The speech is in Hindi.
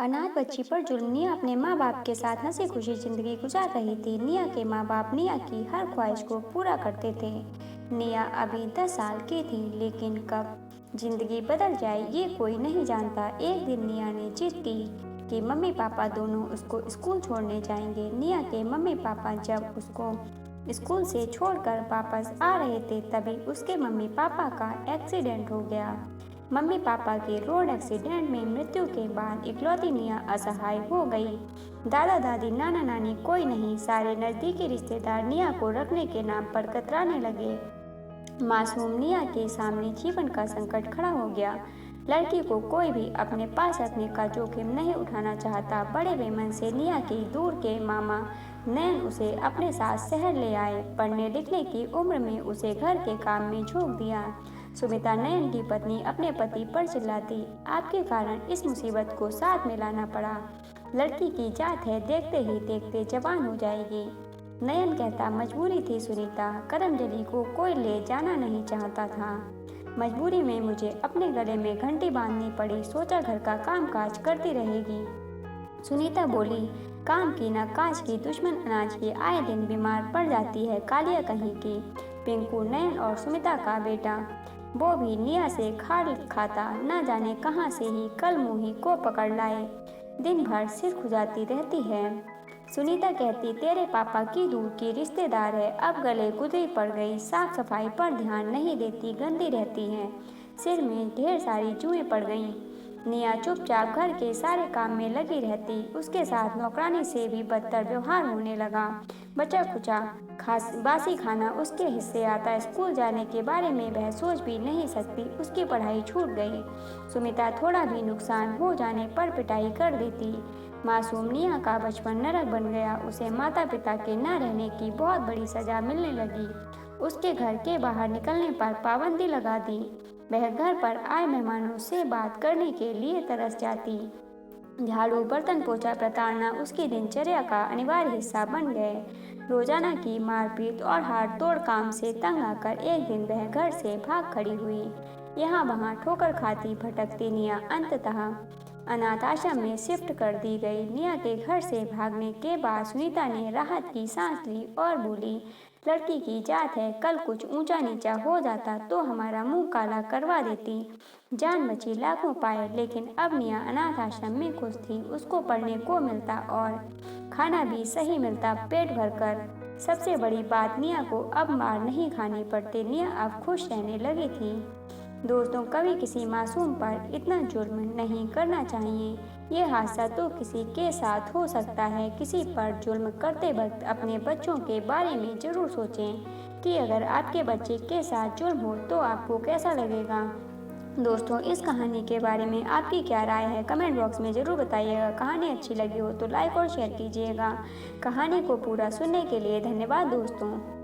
अनाथ बच्ची पर जुल्म। निया अपने माँ बाप के साथ हंसी खुशी जिंदगी गुजार रही थी। निया के माँ बाप निया की हर ख्वाहिश को पूरा करते थे। निया अभी 10 साल की थी, लेकिन कब जिंदगी बदल जाए ये कोई नहीं जानता। एक दिन निया ने जिद की कि मम्मी पापा दोनों उसको स्कूल छोड़ने जाएंगे। निया के मम्मी पापा जब उसको स्कूल से छोड़कर वापस आ रहे थे, तभी उसके मम्मी पापा का एक्सीडेंट हो गया। मम्मी पापा के रोड एक्सीडेंट में मृत्यु के बाद इकलौती निया असहाय हो गई। दादा दादी नाना नानी कोई नहीं, सारे नज़दीकी रिश्तेदार निया को रखने के नाम पर कतराने लगे। मासूम निया के सामने जीवन का संकट खड़ा हो गया। लड़की को कोई भी अपने पास रखने का जोखिम नहीं उठाना चाहता। बड़े बेमन से निया के दूर के मामा नैन उसे अपने साथ शहर ले आए। पढ़ने लिखने की उम्र में उसे घर के काम में झोंक दिया। सुमिता नैन की पत्नी अपने पति पर चिल्लाती, आपके कारण इस मुसीबत को साथ में लाना पड़ा। लड़की की जात है, देखते ही देखते जवान हो जाएगी। नयन कहता, मजबूरी थी सुनीता, करमजली को कोई ले जाना नहीं चाहता था। मजबूरी में मुझे अपने गले में घंटी बांधनी पड़ी। सोचा घर का काम काज करती रहेगी। सुनीता बोली, काम की न काज की, दुश्मन अनाज की, आए दिन बीमार पड़ जाती है। कालिया कहीं की। पिंकू नयन और सुमिता का बेटा, वो भी निया से खाल खाता, न जाने कहाँ से ही कल मुही को पकड़ लाए। दिन भर सिर खुजाती रहती है। सुनीता कहती, तेरे पापा की दूर की रिश्तेदार है, अब गले गुदरी पड़ गई। साफ सफाई पर ध्यान नहीं देती, गंदी रहती है। सिर में ढेर सारी जुएं पड़ गईं। निया चुपचाप घर के सारे काम में लगी रहती। उसके साथ नौकरानी से भी बदतर व्यवहार होने लगा। बचा खुचा बासी खाना उसके हिस्से आता। स्कूल जाने के बारे में वह सोच भी नहीं सकती। उसकी पढ़ाई छूट गई। सुमिता थोड़ा भी नुकसान हो जाने पर पिटाई कर देती। मासूम निया का बचपन नरक बन गया। उसे माता पिता के न रहने की बहुत बड़ी सजा मिलने लगी। उसके घर के बाहर निकलने पर पाबंदी लगा दी। वह घर पर आए मेहमानों से बात करने के लिए तरस जाती। झाड़ू बर्तन पोछा प्रताड़ना उसकी दिनचर्या का अनिवार्य हिस्सा बन गए। रोजाना की मारपीट और हाथ तोड़ काम से तंग आकर एक दिन वह घर से भाग खड़ी हुई। यहाँ वहाँ ठोकर खाती भटकती निया अंततः अनाथ आश्रम में शिफ्ट कर दी गई। निया के घर से भागने के बाद सुनीता ने राहत की सांस ली और बोली, लड़की की जात है, कल कुछ ऊंचा नीचा हो जाता तो हमारा मुंह काला करवा देती। जान बची लाखों पाए, लेकिन अब निया अनाथ आश्रम में खुश थी। उसको पढ़ने को मिलता और खाना भी सही मिलता, पेट भरकर। सबसे बड़ी बात, निया को अब मार नहीं खानी पड़ती। निया अब खुश रहने लगी थी। दोस्तों, कभी किसी मासूम पर इतना जुल्म नहीं करना चाहिए। ये हादसा तो किसी के साथ हो सकता है। किसी पर जुल्म करते वक्त अपने बच्चों के बारे में ज़रूर सोचें कि अगर आपके बच्चे के साथ जुल्म हो तो आपको कैसा लगेगा। दोस्तों, इस कहानी के बारे में आपकी क्या राय है, कमेंट बॉक्स में ज़रूर बताइएगा। कहानी अच्छी लगी हो तो लाइक और शेयर कीजिएगा। कहानी को पूरा सुनने के लिए धन्यवाद दोस्तों।